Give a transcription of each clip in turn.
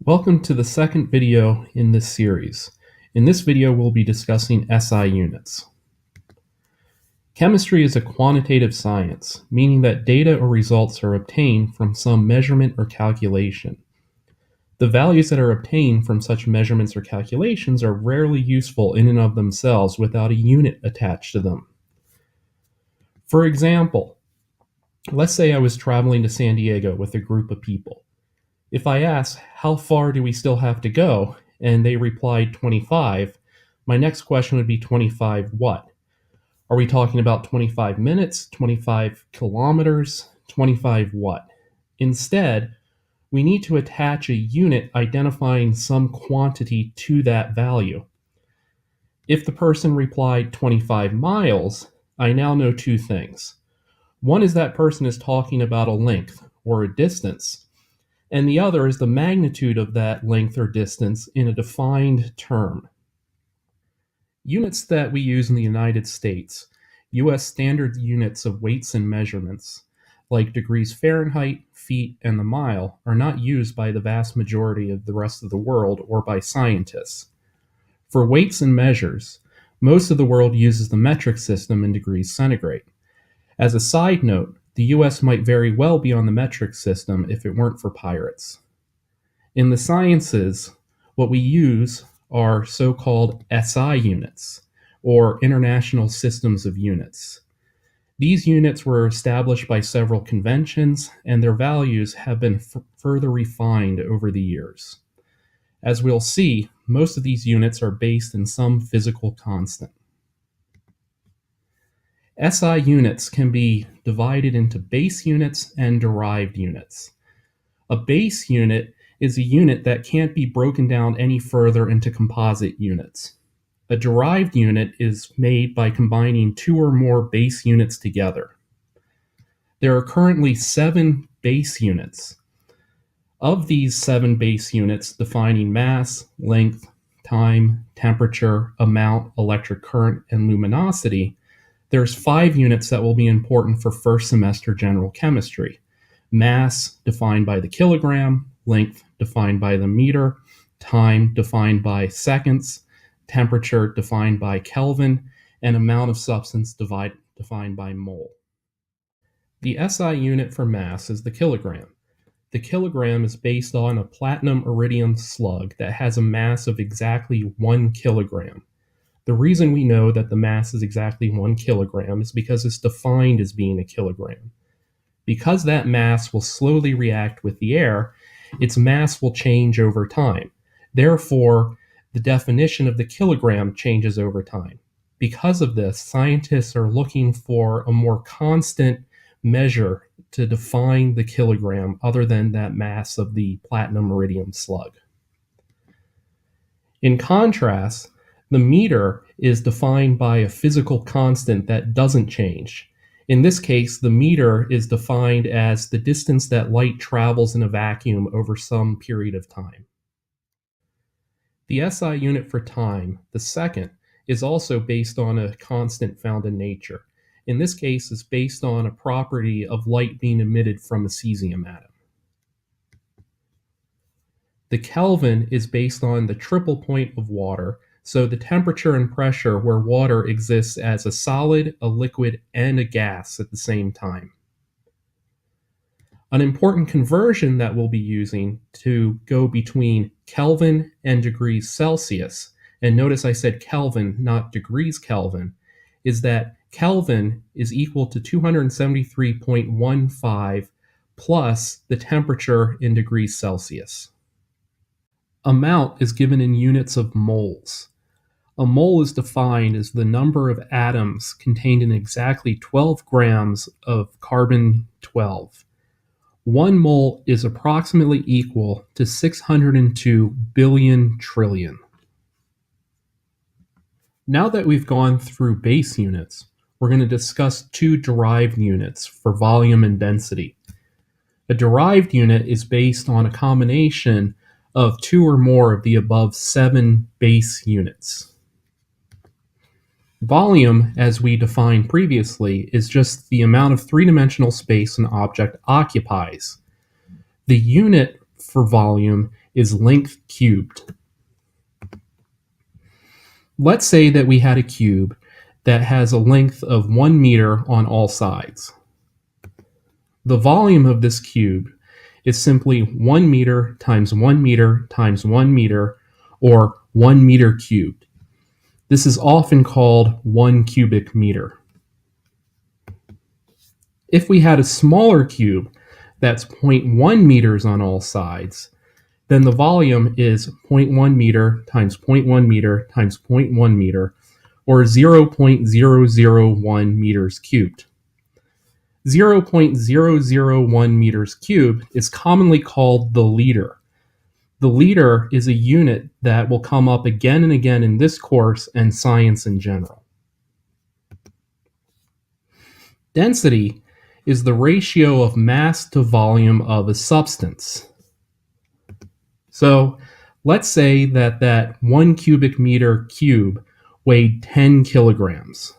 Welcome to the second video in this series. In this video, we'll be discussing SI units. Chemistry is a quantitative science, meaning that data or results are obtained from some measurement or calculation. The values that are obtained from such measurements or calculations are rarely useful in and of themselves without a unit attached to them. For example, let's say I was traveling to San Diego with a group of people. If I ask, how far do we still have to go? And they replied 25, my next question would be 25 what? Are we talking about 25 minutes, 25 kilometers, 25 what? Instead, we need to attach a unit identifying some quantity to that value. If the person replied 25 miles, I now know two things. One is that person is talking about a length or a distance, and the other is the magnitude of that length or distance in a defined term. Units that we use in the United States, U.S. standard units of weights and measurements, like degrees Fahrenheit, feet, and the mile, are not used by the vast majority of the rest of the world or by scientists. For weights and measures, most of the world uses the metric system in degrees centigrade. As a side note, the US might very well be on the metric system if it weren't for pirates. In the sciences, what we use are so-called SI units, or International Systems of Units. These units were established by several conventions, and their values have been further refined over the years. As we'll see, most of these units are based in some physical constant. SI units can be divided into base units and derived units. A base unit is a unit that can't be broken down any further into composite units. A derived unit is made by combining two or more base units together. There are currently 7 base units. Of these 7 base units defining mass, length, time, temperature, amount, electric current, and luminosity, there's 5 units that will be important for first semester general chemistry. Mass, defined by the kilogram, length, defined by the meter, time, defined by seconds, temperature, defined by Kelvin, and amount of substance defined by mole. The SI unit for mass is the kilogram. The kilogram is based on a platinum iridium slug that has a mass of exactly 1 kilogram. The reason we know that the mass is exactly 1 kilogram is because it's defined as being a kilogram. Because that mass will slowly react with the air, its mass will change over time. Therefore, the definition of the kilogram changes over time. Because of this, scientists are looking for a more constant measure to define the kilogram other than that mass of the platinum iridium slug. In contrast, the meter is defined by a physical constant that doesn't change. In this case, the meter is defined as the distance that light travels in a vacuum over some period of time. The SI unit for time, the second, is also based on a constant found in nature. In this case, it's based on a property of light being emitted from a cesium atom. The Kelvin is based on the triple point of water, so the temperature and pressure where water exists as a solid, a liquid, and a gas at the same time. An important conversion that we'll be using to go between Kelvin and degrees Celsius, and notice I said Kelvin, not degrees Kelvin, is that Kelvin is equal to 273.15 plus the temperature in degrees Celsius. Amount is given in units of moles. A mole is defined as the number of atoms contained in exactly 12 grams of carbon-12. 1 mole is approximately equal to 602 billion trillion. Now that we've gone through base units, we're going to discuss 2 derived units for volume and density. A derived unit is based on a combination of 2 or more of the above 7 base units. Volume, as we defined previously, is just the amount of three-dimensional space an object occupies. The unit for volume is length cubed. Let's say that we had a cube that has a length of 1 meter on all sides. The volume of this cube is simply 1 meter times 1 meter times 1 meter, or 1 meter cubed. This is often called 1 cubic meter. If we had a smaller cube that's 0.1 meters on all sides, then the volume is 0.1 meter times 0.1 meter times 0.1 meter, or 0.001 meters cubed. 0.001 meters cubed is commonly called the liter. The liter is a unit that will come up again and again in this course and science in general. Density is the ratio of mass to volume of a substance. So let's say that 1 cubic meter cube weighed 10 kilograms.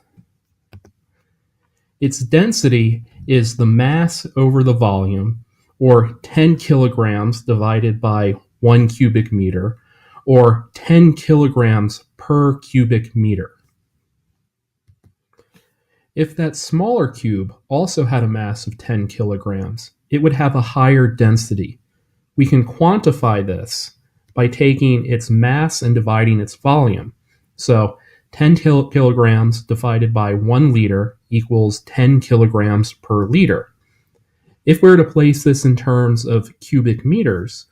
Its density is the mass over the volume, or 10 kilograms divided by 1 cubic meter, or 10 kilograms per cubic meter. If that smaller cube also had a mass of 10 kilograms, it would have a higher density. We can quantify this by taking its mass and dividing its volume. So 10 kilograms divided by 1 liter equals 10 kilograms per liter. If we were to place this in terms of cubic meters,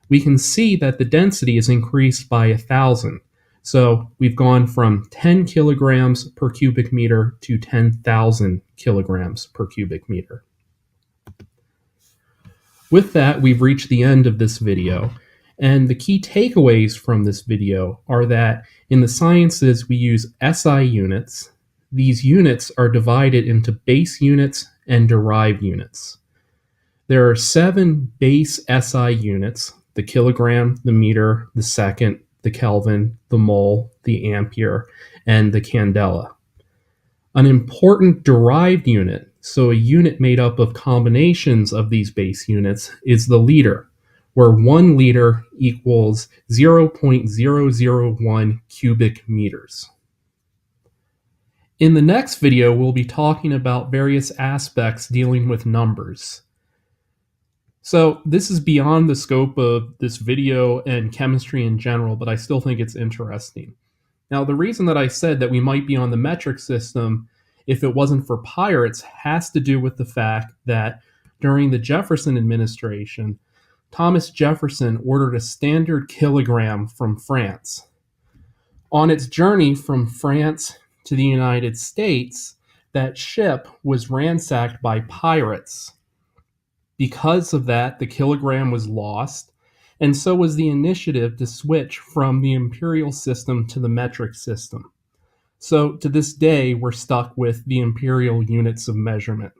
we can see that the density is increased by 1,000. So we've gone from 10 kilograms per cubic meter to 10,000 kilograms per cubic meter. With that, we've reached the end of this video. And the key takeaways from this video are that in the sciences we use SI units. These units are divided into base units and derived units. There are 7 base SI units: the kilogram, the meter, the second, the Kelvin, the mole, the ampere, and the candela. An important derived unit, so a unit made up of combinations of these base units, is the liter, where 1 liter equals 0.001 cubic meters. In the next video, we'll be talking about various aspects dealing with numbers. So this is beyond the scope of this video and chemistry in general, but I still think it's interesting. Now, the reason that I said that we might be on the metric system if it wasn't for pirates has to do with the fact that during the Jefferson administration, Thomas Jefferson ordered a standard kilogram from France. On its journey from France to the United States, that ship was ransacked by pirates. Because of that, the kilogram was lost, and so was the initiative to switch from the imperial system to the metric system. So to this day, we're stuck with the imperial units of measurement.